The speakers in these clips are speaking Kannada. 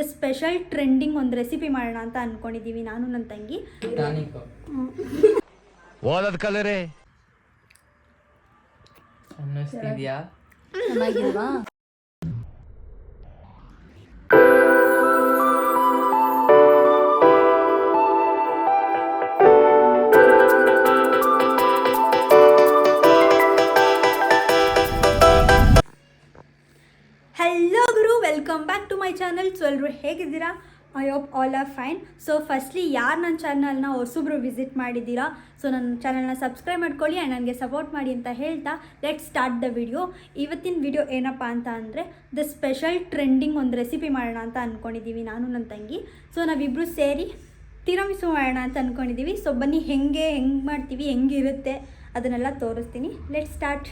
ಸ್ಪೆಷಲ್ ಟ್ರೆಂಡಿಂಗ್ ಒಂದು ರೆಸಿಪಿ ಮಾಡೋಣ ಅಂತ ಅನ್ಕೊಂಡಿದೀವಿ ನಾನು ನನ್ನ ತಂಗಿ. ಓದದ್ ಕಲರೆ ಅನ್ನಿಸ್ತಿದ್ಯಾ? ಚೆನ್ನಾಗಿಲ್ವಾ? ಹಲೋ ಗುರು, welcome back to my channel. So ಎಲ್ಲರೂ ಹೇಗಿದ್ದೀರಾ? I hope all are fine. So firstly ಯಾರು ನನ್ನ ಚಾನಲ್ನ ಹೊಸಬ್ರು ವಿಸಿಟ್ ಮಾಡಿದ್ದೀರಾ, ಸೊ ನನ್ನ ಚಾನಲ್ನ ಸಬ್ಸ್ಕ್ರೈಬ್ ಮಾಡ್ಕೊಳ್ಳಿ ಆ್ಯಂಡ್ ನನಗೆ ಸಪೋರ್ಟ್ ಮಾಡಿ ಅಂತ ಹೇಳ್ತಾ ಲೆಟ್ ಸ್ಟಾರ್ಟ್ ದ ವಿಡಿಯೋ. ಇವತ್ತಿನ ವಿಡಿಯೋ ಏನಪ್ಪ ಅಂತ ಅಂದರೆ ದ ಸ್ಪೆಷಲ್ ಟ್ರೆಂಡಿಂಗ್ ಒಂದು ರೆಸಿಪಿ ಮಾಡೋಣ ಅಂತ ಅಂದ್ಕೊಂಡಿದ್ದೀವಿ ನಾನು ನನ್ನ ತಂಗಿ. ಸೊ ನಾವಿಬ್ಬರು ಸೇರಿ ತಿರಮಿಸು ಮಾಡೋಣ ಅಂತ ಅಂದ್ಕೊಂಡಿದ್ದೀವಿ. ಸೊ ಬನ್ನಿ ಹೆಂಗೆ ಮಾಡ್ತೀವಿ, ಹೆಂಗಿರುತ್ತೆ ಅದನ್ನೆಲ್ಲ ತೋರಿಸ್ತೀನಿ. Let start.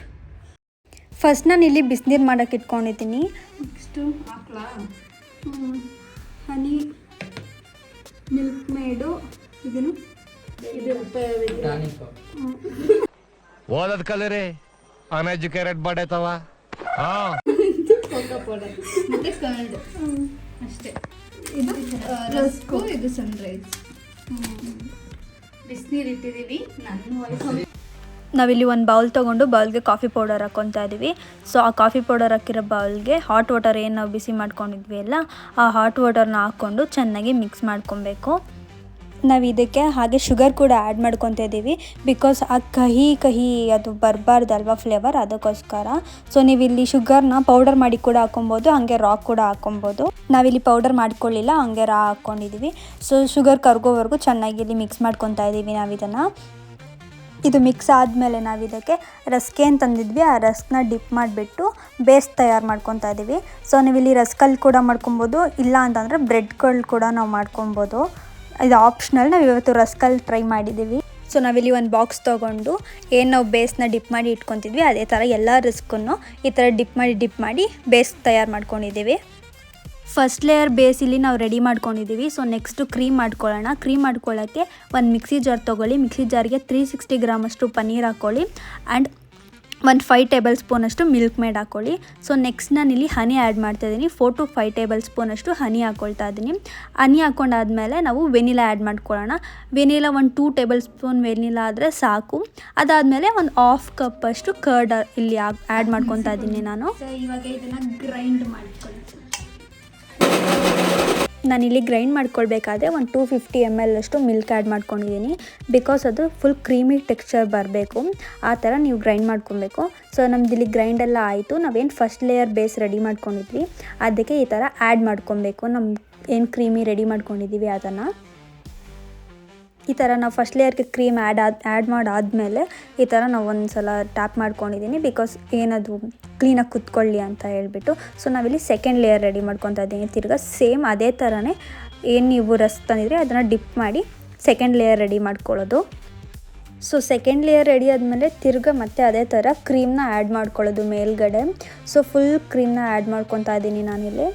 ಫಸ್ಟ್ ನಾನು ಇಲ್ಲಿ ಬಿಸಿನೀರು ಮಾಡೋಕ್ಕೆ ಇಟ್ಕೊಂಡಿದ್ದೀನಿ. ನೆಕ್ಸ್ಟು ಹಾಕ್ಲಾ ಹನಿ, ಮಿಲ್ಕ್ ಮೇಡು, ಇದು ಓದದ್ ಕಲರೆ ಅನ್ಎಜುಕೇಟೆಡ್ ಬಡೈತವ. ಮತ್ತೆ ಕರ್ಡ್ ಅಷ್ಟೇ. ಇದು ರಸ್ಕು, ಇದು ಸನ್ರೈಸ್. ಬಿಸಿನೀರು ಇಟ್ಟಿದ್ದೀವಿ. ನಾನು ನಾವಿಲ್ಲಿ ಒಂದು ಬೌಲ್ ತೊಗೊಂಡು ಬೌಲ್ಗೆ ಕಾಫಿ ಪೌಡರ್ ಹಾಕ್ಕೊತಾ ಇದ್ದೀವಿ. ಸೊ ಆ ಕಾಫಿ ಪೌಡರ್ ಹಾಕಿರೋ ಬೌಲ್ಗೆ ಹಾಟ್ ವಾಟರ್ ಏನು ನಾವು ಬಿಸಿ ಮಾಡ್ಕೊಂಡಿದ್ವಿ ಅಲ್ಲ, ಆ ಹಾಟ್ ವಾಟರ್ನ ಹಾಕ್ಕೊಂಡು ಚೆನ್ನಾಗಿ ಮಿಕ್ಸ್ ಮಾಡ್ಕೊಬೇಕು. ನಾವು ಇದಕ್ಕೆ ಹಾಗೆ ಶುಗರ್ ಕೂಡ ಆ್ಯಡ್ ಮಾಡ್ಕೊತಾ ಇದ್ದೀವಿ, ಬಿಕಾಸ್ ಆ ಕಹಿ ಅದು ಬರಬಾರ್ದಲ್ವ ಫ್ಲೇವರ್, ಅದಕ್ಕೋಸ್ಕರ. ಸೊ ನೀವಿಲ್ಲಿ ಶುಗರ್ನ ಪೌಡರ್ ಮಾಡಿ ಕೂಡ ಹಾಕೊಬೋದು, ಹಾಗೆ ರಾ ಕೂಡ ಹಾಕೊಬೋದು. ನಾವಿಲ್ಲಿ ಪೌಡರ್ ಮಾಡ್ಕೊಳ್ಳಿಲ್ಲ, ಹಾಗೆ ರಾ ಹಾಕ್ಕೊಂಡಿದ್ದೀವಿ. ಸೊ ಶುಗರ್ ಕರ್ಗೋವರೆಗೂ ಚೆನ್ನಾಗಿ ಇಲ್ಲಿ ಮಿಕ್ಸ್ ಮಾಡ್ಕೊತಾ ಇದ್ದೀವಿ ನಾವು ಇದನ್ನು. ಇದು ಮಿಕ್ಸ್ ಆದಮೇಲೆ ನಾವು ಇದಕ್ಕೆ ರಸ್ಕೆ ಏನು ತಂದಿದ್ವಿ, ಆ ರಸ್ಕನ್ನ ಡಿಪ್ ಮಾಡಿಬಿಟ್ಟು ಬೇಸ್ ತಯಾರು ಮಾಡ್ಕೊತಾ ಇದ್ದೀವಿ. ಸೊ ನೀವಿಲ್ಲಿ ರಸ್ಕಲ್ಲಿ ಕೂಡ ಮಾಡ್ಕೊಬೋದು, ಇಲ್ಲ ಅಂತಂದರೆ ಬ್ರೆಡ್ಗಳು ಕೂಡ ನಾವು ಮಾಡ್ಕೊಬೋದು. ಇದು ಆಪ್ಷನಲ್. ನಾವು ಇವತ್ತು ರಸ್ಕಲ್ಲಿ ಟ್ರೈ ಮಾಡಿದ್ದೀವಿ. ಸೊ ನಾವಿಲ್ಲಿ ಒಂದು ಬಾಕ್ಸ್ ತೊಗೊಂಡು ಏನು ನಾವು ಬೇಸ್ನ ಡಿಪ್ ಮಾಡಿ ಇಟ್ಕೊತಿದ್ವಿ, ಅದೇ ಥರ ಎಲ್ಲ ರಸ್ಕನ್ನು ಈ ಥರ ಡಿಪ್ ಮಾಡಿ ಬೇಸ್ ತಯಾರು ಮಾಡ್ಕೊಂಡಿದ್ದೀವಿ. ಫಸ್ಟ್ ಲೇಯರ್ ಬೇಸ್ ಇಲ್ಲಿ ನಾವು ರೆಡಿ ಮಾಡ್ಕೊಂಡಿದ್ದೀವಿ. ಸೊ ನೆಕ್ಸ್ಟು ಕ್ರೀಮ್ ಮಾಡ್ಕೊಳ್ಳೋಣ. ಕ್ರೀಮ್ ಮಾಡ್ಕೊಳ್ಳೋಕ್ಕೆ ಒಂದು ಮಿಕ್ಸಿ ಜಾರ್ ತೊಗೊಳ್ಳಿ. ಮಿಕ್ಸಿ ಜಾರ್ಗೆ 360 ಗ್ರಾಮಷ್ಟು ಪನ್ನೀರ್ ಹಾಕ್ಕೊಳ್ಳಿ ಆ್ಯಂಡ್ ಒಂದು 5 ಟೇಬಲ್ ಸ್ಪೂನಷ್ಟು ಮಿಲ್ಕ್ ಮೇಡ್ ಹಾಕ್ಕೊಳ್ಳಿ. ಸೊ ನೆಕ್ಸ್ಟ್ ನಾನು ಇಲ್ಲಿ ಹನಿ ಆ್ಯಡ್ ಮಾಡ್ತಾಯಿದ್ದೀನಿ. 4 to 5 ಟೇಬಲ್ ಸ್ಪೂನಷ್ಟು ಹನಿ ಹಾಕ್ಕೊಳ್ತಾ ಇದ್ದೀನಿ. ಹನಿ ಹಾಕ್ಕೊಂಡಾದ್ಮೇಲೆ ನಾವು ವೆನಿಲಾ ಆ್ಯಡ್ ಮಾಡ್ಕೊಳ್ಳೋಣ. ವೆನಿಲಾ ಒಂದು 2 ಟೇಬಲ್ ಸ್ಪೂನ್ ವೆನಿಲಾ ಆದರೆ ಸಾಕು. ಅದಾದಮೇಲೆ ಒಂದು 1/2 ಕಪ್ಪಷ್ಟು ಕರ್ಡ್ ಇಲ್ಲಿ ಆ್ಯಡ್ ಮಾಡ್ಕೊತಾ ಇದ್ದೀನಿ ನಾನು. ಸೊ ಇವಾಗ ಇದನ್ನು ಗ್ರೈಂಡ್ ಮಾಡ್ಕೊಳ್ಳಿ. ನಾನಿಲ್ಲಿ ಗ್ರೈಂಡ್ ಮಾಡ್ಕೊಳ್ಬೇಕಾದ್ರೆ ಒಂದು 250 ml ಅಷ್ಟು ಮಿಲ್ಕ್ ಆ್ಯಡ್ ಮಾಡ್ಕೊಂಡಿದ್ದೀನಿ, ಬಿಕಾಸ್ ಅದು ಫುಲ್ ಕ್ರೀಮಿ ಟೆಕ್ಸ್ಚರ್ ಬರಬೇಕು. ಆ ಥರ ನೀವು ಗ್ರೈಂಡ್ ಮಾಡ್ಕೊಬೇಕು. ಸೊ ನಮ್ದಿಲ್ಲಿ ಗ್ರೈಂಡೆಲ್ಲ ಆಯಿತು. ನಾವೇನು ಫಸ್ಟ್ ಲೇಯರ್ ಬೇಸ್ ರೆಡಿ ಮಾಡ್ಕೊಂಡಿದ್ವಿ ಅದಕ್ಕೆ ಈ ಥರ ಆ್ಯಡ್ ಮಾಡ್ಕೊಬೇಕು. ನಮ್ಮ ಏನು ಕ್ರೀಮಿ ರೆಡಿ ಮಾಡ್ಕೊಂಡಿದ್ದೀವಿ ಅದನ್ನು ಈ ಥರ ನಾವು ಫಸ್ಟ್ ಲೇಯರ್ಗೆ ಕ್ರೀಮ್ ಆ್ಯಡ್ ಮಾಡಾದಮೇಲೆ ಈ ಥರ ನಾವು ಒಂದು ಸಲ ಟ್ಯಾಪ್ ಮಾಡ್ಕೊಂಡಿದ್ದೀನಿ, ಬಿಕಾಸ್ ಏನದು ಕ್ಲೀನಾಗಿ ಕುತ್ಕೊಳ್ಳಿ ಅಂತ ಹೇಳ್ಬಿಟ್ಟು. ಸೊ ನಾವಿಲ್ಲಿ ಸೆಕೆಂಡ್ ಲೇಯರ್ ರೆಡಿ ಮಾಡ್ಕೊತಾ ಇದ್ದೀನಿ. ತಿರ್ಗಾ ಸೇಮ್ ಅದೇ ಥರನೇ ಏನು ನೀವು ರಸ್ ತಂದಿದ್ರೆ ಅದನ್ನು ಡಿಪ್ ಮಾಡಿ ಸೆಕೆಂಡ್ ಲೇಯರ್ ರೆಡಿ ಮಾಡ್ಕೊಳ್ಳೋದು. ಸೊ ಸೆಕೆಂಡ್ ಲೇಯರ್ ರೆಡಿ ಆದಮೇಲೆ ತಿರ್ಗಾ ಮತ್ತೆ ಅದೇ ಥರ ಕ್ರೀಮ್ನ ಆ್ಯಡ್ ಮಾಡ್ಕೊಳ್ಳೋದು ಮೇಲ್ಗಡೆ. ಸೊ ಫುಲ್ ಕ್ರೀಮ್ನ ಆ್ಯಡ್ ಮಾಡ್ಕೊತಾ ಇದ್ದೀನಿ ನಾನಿಲ್ಲಿ.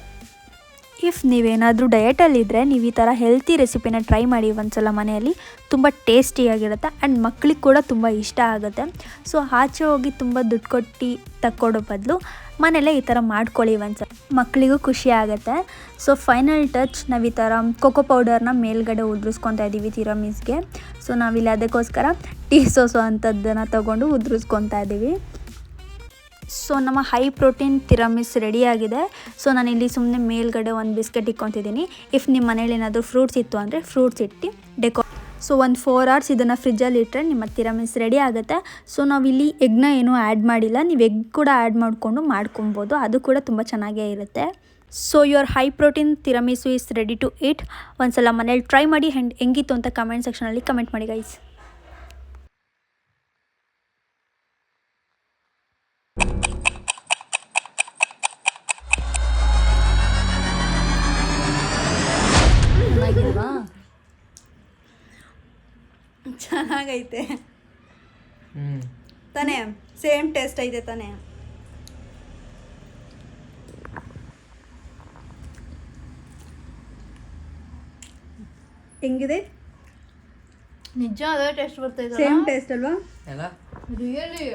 ಇಫ್ ನೀವೇನಾದರೂ ಡಯಟಲ್ಲಿದ್ದರೆ ನೀವು ಈ ಥರ ಹೆಲ್ತಿ ರೆಸಿಪಿನ ಟ್ರೈ ಮಾಡಿ ಒಂದ್ಸಲ ಮನೆಯಲ್ಲಿ. ತುಂಬ ಟೇಸ್ಟಿಯಾಗಿರುತ್ತೆ ಆ್ಯಂಡ್ ಮಕ್ಕಳಿಗೆ ಕೂಡ ತುಂಬ ಇಷ್ಟ ಆಗುತ್ತೆ. ಸೊ ಆಚೆ ಹೋಗಿ ತುಂಬ ದುಡ್ಡು ಕೊಟ್ಟು ತಕ್ಕೊಡೋ ಬದಲು ಮನೆಯಲ್ಲೇ ಈ ಥರ ಮಾಡ್ಕೊಳ್ಳಿ ಒಂದ್ಸಲ, ಮಕ್ಕಳಿಗೂ ಖುಷಿ ಆಗುತ್ತೆ. ಸೊ ಫೈನಲ್ ಟಚ್ ನಾವು ಈ ಥರ ಕೊಕೋ ಪೌಡರ್ನ ಮೇಲ್ಗಡೆ ಉದುರಿಸ್ಕೊತಾ ಇದ್ದೀವಿ ತಿರಮಿಸ್ಗೆ. ಸೊ ನಾವಿಲ್ಲಿ ಅದಕ್ಕೋಸ್ಕರ ಟೀ ಸೋಸು ಅಂಥದ್ದನ್ನು ತೊಗೊಂಡು ಉದುರಿಸ್ಕೊತಾ ಇದ್ದೀವಿ. ಸೊ ನಮ್ಮ ಹೈ ಪ್ರೋಟೀನ್ ತಿರಮಿಸ್ ರೆಡಿಯಾಗಿದೆ. ಸೊ ನಾನಿಲ್ಲಿ ಸುಮ್ಮನೆ ಮೇಲ್ಗಡೆ ಒಂದು ಬಿಸ್ಕೆಟ್ ಇಟ್ಕೊತಿದ್ದೀನಿ. ಇಫ್ ನಿಮ್ಮ ಮನೇಲಿ ಏನಾದರೂ ಫ್ರೂಟ್ಸ್ ಇತ್ತು ಅಂದರೆ ಫ್ರೂಟ್ಸ್ ಇಟ್ಟು ಸೊ ಒಂದು 4 hours ಇದನ್ನು ಫ್ರಿಜ್ಜಲ್ಲಿ ಇಟ್ಟರೆ ನಿಮ್ಮ ತಿರಮಿಸ್ ರೆಡಿ ಆಗುತ್ತೆ. ಸೊ ನಾವಿಲ್ಲಿ ಎಗ್ನ ಏನೂ ಆ್ಯಡ್ ಮಾಡಿಲ್ಲ, ನೀವು ಎಗ್ ಕೂಡ ಆ್ಯಡ್ ಮಾಡಿಕೊಂಡು ಮಾಡ್ಕೊಬೋದು, ಅದು ಕೂಡ ತುಂಬ ಚೆನ್ನಾಗೇ ಇರುತ್ತೆ. So your high protein tiramisu is ready to eat. ಒಂದು ಸಲ ಮನೇಲಿ ಟ್ರೈ ಮಾಡಿ ಆ್ಯಂಡ್ ಹೆಂಗಿತ್ತು ಅಂತ ಕಮೆಂಟ್ ಸೆಕ್ಷನಲ್ಲಿ ಕಮೆಂಟ್ ಮಾಡಿ ಗೈಸ್. ಚೆನ್ನಾಗೈತೆ ತಾನೇ? ಸೇಮ್ ಟೇಸ್ಟ್ ಐತೆ ತಾನೇ? ಹೆಂಗಿದೆ? ನಿಜ ಅದೇ ಟೇಸ್ಟ್ ಬರ್ತೈತೆ. ಸೇಮ್ ಟೇಸ್ಟ್ ಅಲ್ವಾ? ರಿಯಲಿ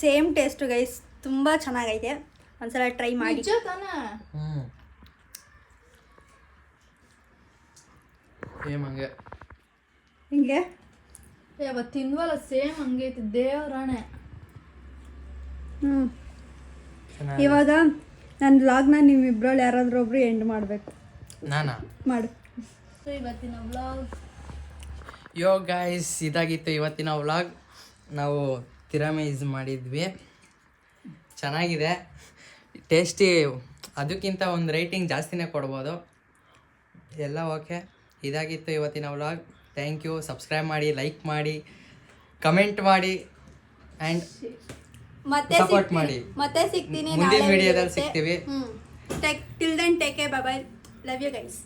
ಸೇಮ್ ಟೇಸ್ಟ್ ಗೈಸ್, ತುಂಬ ಚೆನ್ನಾಗೈತೆ. ಒಂದ್ಸಲ ಟ್ರೈ ಮಾಡಿ. ನಿಜ ತಾನೇ? ಸೇಮ್ ಹಂಗೆ ಹಿಂಗೆ ಅವತ್ತು ತಿಂದ್ವಲ್ಲ ಸೇಮ್ ಹಂಗೆ ಐತಿ ದೇವರಾಣೆ. ಚೆನ್ನಾಗಿ ಇವಾಗ ನನ್ನ ವ್ಲಾಗ್ನ ನೀವಿಬ್ರಲ್ಲಿ ಯಾರಾದ್ರೂ ಒಬ್ರು ಎಂಡ್ ಮಾಡಬೇಕು. ನಾನಾ ಮಾಡು. ಸೊ ಇವತ್ತಿನ ವ್ಲಾಗ್ ಯೋ ಗಾಯ್ಸ್, ಇದಾಗಿತ್ತು ಇವತ್ತಿನ ವ್ಲಾಗ್. ನಾವು ತಿರಾಮಿಸ್ ಮಾಡಿದ್ವಿ, ಚೆನ್ನಾಗಿದೆ, ಟೇಸ್ಟಿ. ಅದಕ್ಕಿಂತ ಒಂದು ರೇಟಿಂಗ್ ಜಾಸ್ತಿನೇ ಕೊಡ್ಬೋದು. ಎಲ್ಲ ಓಕೆ. ಇದಾಗಿತ್ತು ಇವತ್ತಿನ ವ್ಲಾಗ್. Thank you. ಸಬ್ಸ್ಕ್ರೈಬ್ ಮಾಡಿ, ಲೈಕ್ ಮಾಡಿ, ಕಮೆಂಟ್ ಮಾಡಿ ಆ್ಯಂಡ್ ಸಪೋರ್ಟ್ ಮಾಡಿ. ಮತ್ತೆ ಸಿಗ್ತೀನಿ ಮುಂದಿನ ವಿಡಿಯೋದಲ್ಲಿ ಸಿಗ್ತೀವಿ. Till then take care, bye bye, love you guys.